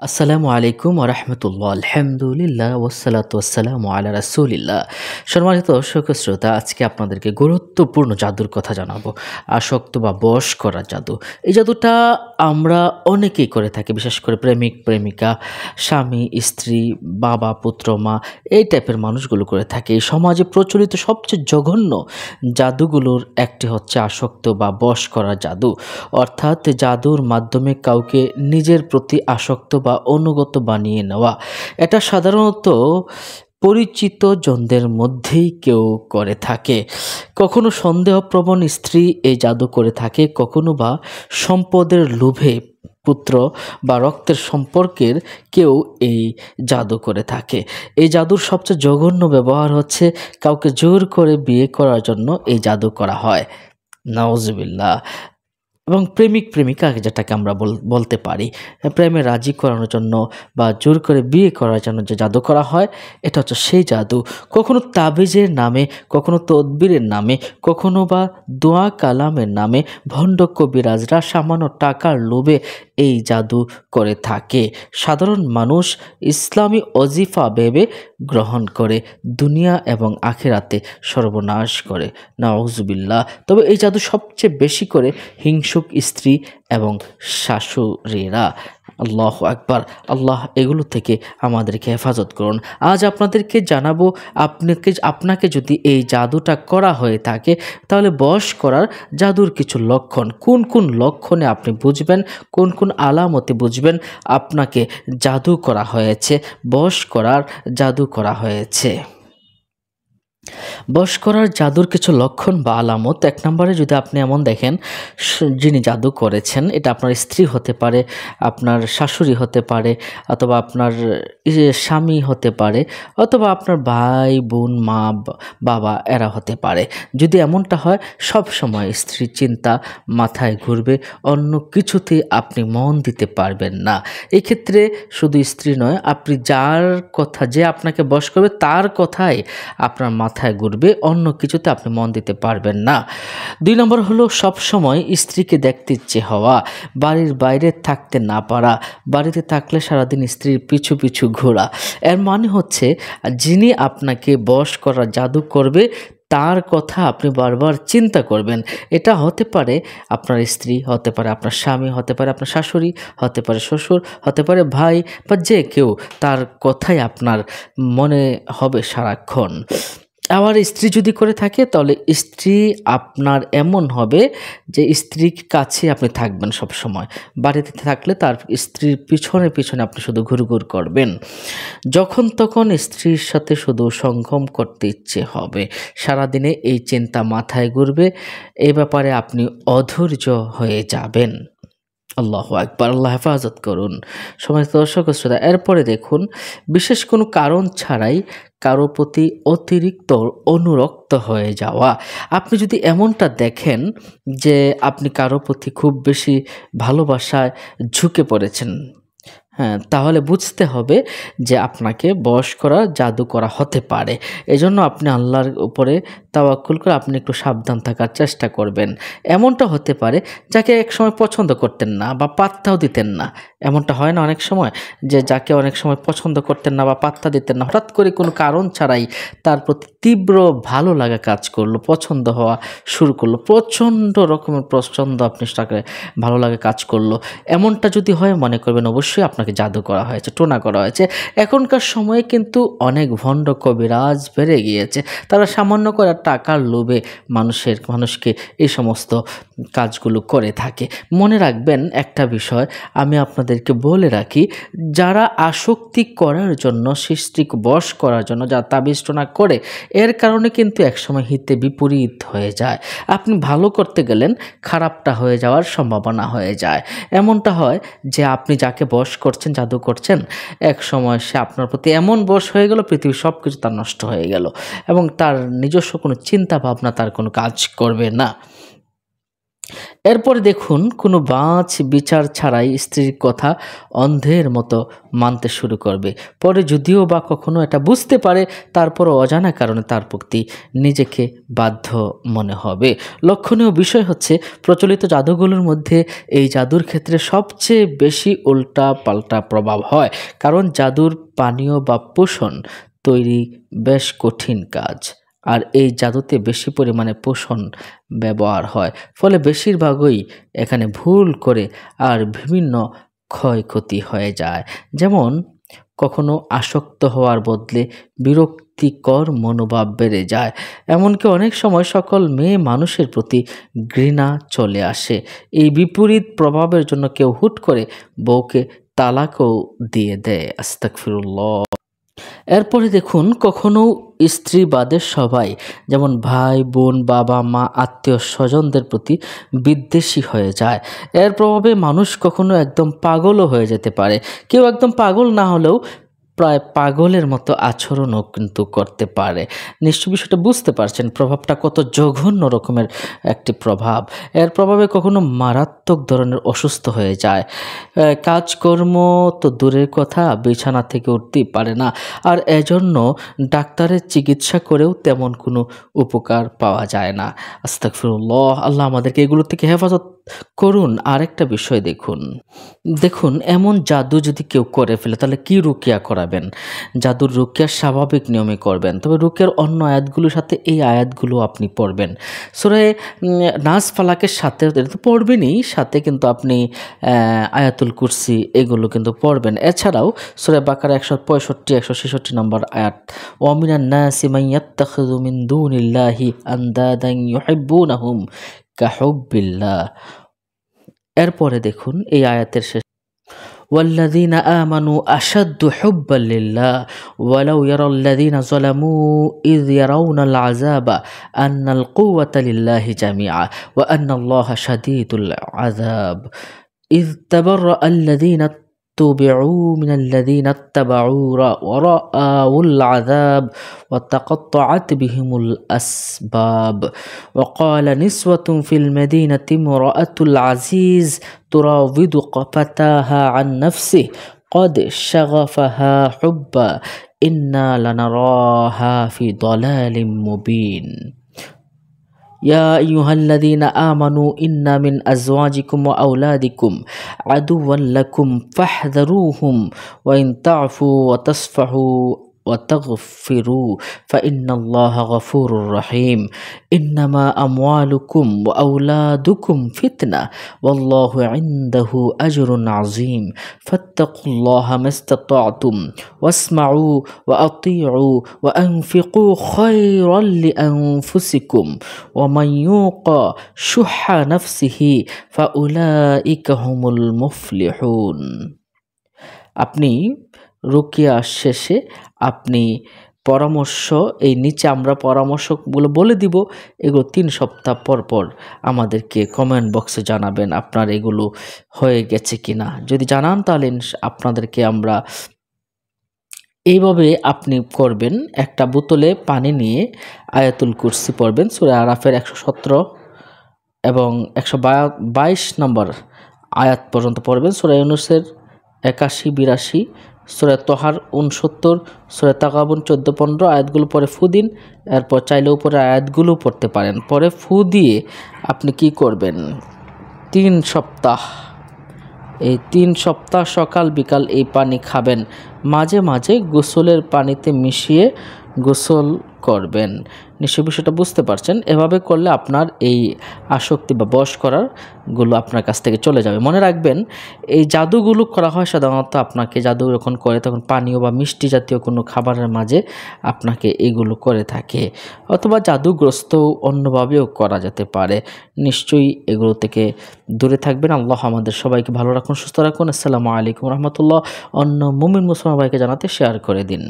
আসসালামু আলাইকুম ওরহমতুল্লাহ আলহামদুলিল্লাহ ওয়াসসালাতু ওয়াসসালামু আলা রাসূলিল্লাহ। সম্মানিত দর্শক শ্রোতা, আজকে আপনাদেরকে গুরুত্বপূর্ণ জাদুর কথা জানাবো। আসক্ত বা বশ করা জাদু। এই জাদুটা আমরা অনেকেই করে থাকি, বিশেষ করে প্রেমিক প্রেমিকা, স্বামী স্ত্রী, বাবা পুত্র মা, এই টাইপের মানুষগুলো করে থাকে। এই সমাজে প্রচলিত সবচেয়ে জঘন্য জাদুগুলোর একটি হচ্ছে আসক্ত বা বশ করা জাদু। অর্থাৎ জাদুর মাধ্যমে কাউকে নিজের প্রতি আসক্ত বা অনুগত বানিয়ে নেওয়া। এটা সাধারণত পরিচিত জনদের মধ্যেই কেউ করে থাকে। কখনো সন্দেহপ্রবণ স্ত্রী এই জাদু করে থাকে, কখনো বা সম্পদের লোভে পুত্র বা রক্তের সম্পর্কের কেউ এই জাদু করে থাকে। এই জাদুর সবচেয়ে জঘন্য ব্যবহার হচ্ছে কাউকে জোর করে বিয়ে করার জন্য এই জাদু করা হয়। নাউজুবিল্লাহ। এবং প্রেমিক প্রেমিকা যেটাকে আমরা বলতে পারি, প্রেমে রাজি করানোর জন্য বা জোর করে বিয়ে করার জন্য যে জাদু করা হয়, এটা হচ্ছে সেই জাদু। কখনো তাবিজের নামে, কখনো তদবিরের নামে, কখনো বা দোয়া কালামের নামে ভণ্ড কবিরাজরা সামান্য টাকার লোভে এই জাদু করে থাকে। সাধারণ মানুষ ইসলামী অজিফা ভেবে গ্রহণ করে দুনিয়া এবং আখিরাতে সর্বনাশ করে। নাউজুবিল্লাহ। তবে এই জাদু সবচেয়ে বেশি করে হিংসুক স্ত্রী এবং শাশুড়িরা। আল্লাহু আকবার। আল্লাহ এগুলো থেকে আমাদেরকে হেফাজত করুন। আজ আপনাদেরকে জানাবো, আপনাকে যদি এই জাদুটা করা হয়ে থাকে, তাহলে বশ করার জাদুর কিছু লক্ষণ। কোন কোন লক্ষণে আপনি বুঝবেন, কোন কোন আলামতে বুঝবেন আপনাকে জাদু করা হয়েছে, বশ করার জাদু করা হয়েছে। বশ করার জাদুর কিছু লক্ষণ বা আলামত। ১ নম্বরে যদি আপনি এমন দেখেন, যিনি জাদু করেছেন এটা আপনার স্ত্রী হতে পারে, আপনার শাশুড়ি হতে পারে, অথবা আপনার স্বামী হতে পারে, অথবা আপনার ভাই বোন মা বাবা এরা হতে পারে। যদি এমনটা হয়, সব সময় স্ত্রীর চিন্তা মাথায় ঘুরবে, অন্য কিছুতে আপনি মন দিতে পারবেন না। এই ক্ষেত্রে শুধু স্ত্রী নয়, আপনি যার কথা যে আপনাকে বশ করবে তার কথাই আপনার মাথায় ঘুরবে, অন্য কিছুতে আপনি মন দিতে পারবেন না। ২ নম্বর হলো সব সময় স্ত্রীকে দেখতে ইচ্ছে হওয়া, বাড়ির বাইরে থাকতে না পারা, বাড়িতে থাকলে সারাদিন স্ত্রীর পিছু পিছু ঘোরা। এর মানে হচ্ছে যিনি আপনাকে বশ করা জাদু করবে তার কথা আপনি বারবার চিন্তা করবেন। এটা হতে পারে আপনার স্ত্রী, হতে পারে আপনার স্বামী, হতে পারে আপনার শাশুড়ি, হতে পারে শ্বশুর, হতে পারে ভাই, বা যে কেউ, তার কথাই আপনার মনে হবে সারাক্ষণ। আবার স্ত্রী যদি করে থাকে, তাহলে স্ত্রী আপনার এমন হবে যে স্ত্রীর কাছে আপনি থাকবেন সব সময়। বাড়িতে থাকলে তার স্ত্রীর পিছনে পিছনে আপনি শুধু ঘুরঘুর করবেন। যখন তখন স্ত্রীর সাথে শুধু সঙ্গম করতে ইচ্ছে হবে, সারাদিনে এই চিন্তা মাথায় ঘুরবে, এই ব্যাপারে আপনি অধৈর্য হয়ে যাবেন। আল্লাহু আকবার। আল্লাহ হেফাজত করুন। সম্মানিত দর্শক শ্রোতা, এরপরে দেখুন, বিশেষ কোনো কারণ ছাড়াই কারো প্রতি অতিরিক্ত অনুরক্ত হয়ে যাওয়া। আপনি যদি এমনটা দেখেন যে আপনি কারো প্রতি খুব বেশি ভালোবাসায় ঝুঁকে পড়েছেন, হ্যাঁ, তাহলে বুঝতে হবে যে আপনাকে বশ করা জাদু করা হতে পারে। এজন্য আপনি আল্লাহর উপরে তাওয়াক্কুল করে আপনি একটু সাবধান থাকার চেষ্টা করবেন। এমনটা হতে পারে যাকে একসময় পছন্দ করতেন না বা পাত্তাও দিতেন না। এমনটা হয় না অনেক সময়, যে যাকে অনেক সময় পছন্দ করতেন না বা পাত্তা দিতেন না, হঠাৎ করে কোনো কারণ ছাড়াই তার প্রতি তীব্র ভালো লাগা কাজ করলো, পছন্দ হওয়া শুরু করলো, প্রচণ্ড রকমের প্রচণ্ড আপনি তাকে ভালো লাগা কাজ করলো। এমনটা যদি হয়, মনে করবেন অবশ্যই আপনাকে জাদু করা হয়েছে, টোনা করা হয়েছে। এখনকার সময়ে কিন্তু অনেক ভণ্ড কবিরাজ বেড়ে গিয়েছে। তারা সামান্য করে টাকার লোভে মানুষকে এই সমস্ত কাজগুলো করে থাকে। মনে রাখবেন একটা বিষয়, আমি আপনাদেরকে বলে রাখি, যারা আসক্তি করার জন্য, সৃষ্টিকে বশ করার জন্য যা তাবিজ টোনা করে, এর কারণে কিন্তু একসময় হিতে বিপরীত হয়ে যায়। আপনি ভালো করতে গেলেন, খারাপটা হয়ে যাওয়ার সম্ভাবনা হয়ে যায়। এমনটা হয় যে আপনি যাকে বশ করছেন, জাদু করছেন, এক সময় সে আপনার প্রতি এমন বশ হয়ে গেল, পৃথিবীর সব কিছু তার নষ্ট হয়ে গেল এবং তার নিজস্ব কোনো চিন্তা ভাবনা, তার কোনো কাজ করবে না। এরপরে দেখুন কোনো বাছ বিচার ছাড়াই স্ত্রীর কথা অন্ধের মতো মানতে শুরু করবে। পরে যদিও বা কখনো এটা বুঝতে পারে, তারপরও অজানা কারণে তার প্রতি নিজেকে বাধ্য মনে হবে। লক্ষণীয় বিষয় হচ্ছে প্রচলিত জাদুগুলোর মধ্যে এই জাদুর ক্ষেত্রে সবচেয়ে বেশি উল্টা পাল্টা প্রভাব হয়, কারণ জাদুর পানীয় বা পোষণ তৈরি বেশ কঠিন কাজ। আর এই জাদুতে বেশি পরিমাণে পোষণ ব্যবহার হয়, ফলে বেশিরভাগই এখানে ভুল করে আর বিভিন্ন ক্ষয়ক্ষতি হয়ে যায়। যেমন কখনো আসক্ত হওয়ার বদলে বিরক্তিকর মনোভাব বেড়ে যায়, এমনকি অনেক সময় সকল মেয়ে মানুষের প্রতি ঘৃণা চলে আসে। এই বিপরীত প্রভাবের জন্য কেউ হুট করে বউকে তালাকও দিয়ে দেয়। আস্তাগফিরুল্লাহ। এরপরে দেখুন কখনো স্ত্রী বাদে সবাই, যেমন ভাই বোন বাবা মা আত্মীয় স্বজনদের প্রতি বিদ্বেষী হয়ে যায়। এর প্রভাবে মানুষ কখনো একদম পাগলও হয়ে যেতে পারে। কেউ একদম পাগল না হলেও প্রায় পাগলের মতো আচরণও কিন্তু করতে পারে। নিশ্চয় বিষয়টা বুঝতে পারছেন প্রভাবটা কত জঘন্য রকমের একটি প্রভাব। এর প্রভাবে কখনো মারাত্মক ধরনের অসুস্থ হয়ে যায়, কাজকর্ম তো দূরের কথা, বিছানা থেকে উঠতেই পারে না। আর এজন্য ডাক্তারের চিকিৎসা করেও তেমন কোনো উপকার পাওয়া যায় না। আস্তাগফিরুল্লাহ, আল্লাহ আমাদেরকে এগুলো থেকে হেফাজত করুন। আরেকটা বিষয় দেখুন এমন জাদু যদি কেউ করে ফেলে তাহলে কি রুকিয়া করাবেন? জাদুর রুকিয়া স্বাভাবিক নিয়মে করবেন, তবে রুকিয়ার অন্য আয়াতগুলোর সাথে এই আয়াতগুলো আপনি পড়বেন। সূরা নাস ফালাকের সাথে এটা তো পড়বেনই, সাথে কিন্তু আপনি আয়াতুল কুরসি এগুলো কিন্তু পড়বেন। এছাড়াও সূরা বাকারা 165 166 নম্বর আয়াত, ওয়া মিনান নাসি মান ইয়াত্তাখিযু মিন দুনিল্লাহি আনদাদান ইউহিব্বুনাহুম কাহুব্বিল্লাহ। এরপরে দেখুন এই আয়াতের শেষ, والذين آمنوا أشد حبا لله ولو يرى الذين ظلموا إذ يرون العذاب أن القوة لله جميعا وأن الله شديد العذاب إذ تبرأ الذين اتبعوا من الذين اتبعوا ورأوا العذاب وتقطعت بهم الأسباب وقال نسوة في المدينة امرأة العزيز تراود فتاها عن نفسه قد شغفها حبا إنا لنراها في ضلال مبين يا أيها الذين آمنوا إن من أزواجكم وأولادكم عدوا لكم فاحذروهم وإن تعفوا وتصفحوا وتغفروا فإن الله غفور رحيم إنما أموالكم وأولادكم فتنة والله عنده أجر عظيم فاتقوا الله ما استطعتم واسمعوا وأطيعوا وأنفقوا خيرا لأنفسكم ومن يوق شح نفسه فأولئك هم المفلحون। আপনি রুকিয়া শেষে আপনি পরামর্শ, এই নিচে আমরা পরামর্শগুলো বলে দিব, এগুলো 3 সপ্তাহ পর পর আমাদেরকে কমেন্ট বক্সে জানাবেন আপনার এগুলো হয়ে গেছে কিনা। যদি জানান তাহলে আপনাদেরকে আমরা এইভাবে আপনি করবেন। একটা বোতলে পানি নিয়ে আয়াতুল কুরসি পড়বেন, সূরা আরাফের 117 এবং 122 নম্বর আয়াত পর্যন্ত পড়বেন, সূরা ইউনূসের 81 82, সূরা তহার 69, সূরা তাগাবুন 14-15 আয়াতগুলো পরে ফু দিন। এরপর চাইলে উপরে আয়াতগুলো পড়তে পারেন। পরে ফু দিয়ে আপনি কি করবেন, 3 সপ্তাহ, এই 3 সপ্তাহ সকাল বিকাল এই পানি খাবেন। মাঝে মাঝে গোসলের পানিতে মিশিয়ে গোসল করবেন। নিশ্চয় বিষয়টা বুঝতে পারছেন। এভাবে করলে আপনার এই আসক্তি বা বশ করার গুলো আপনার কাছ থেকে চলে যাবে। মনে রাখবেন এই জাদুগুলো করা হয় সাধারণত আপনাকে জাদু যখন করে তখন পানীয় বা মিষ্টি জাতীয় কোনো খাবারের মাঝে আপনাকে এগুলো করে থাকে, অথবা জাদুগ্রস্ত অন্যভাবেও করা যেতে পারে। নিশ্চয়ই এগুলো থেকে দূরে থাকবেন। আল্লাহ আমাদের সবাইকে ভালো রাখুন, সুস্থ রাখুন। আসসালামু আলাইকুম রহমতুল্লাহ। অন্য মুমিন মুসলমান ভাইকে জানাতে শেয়ার করে দিন।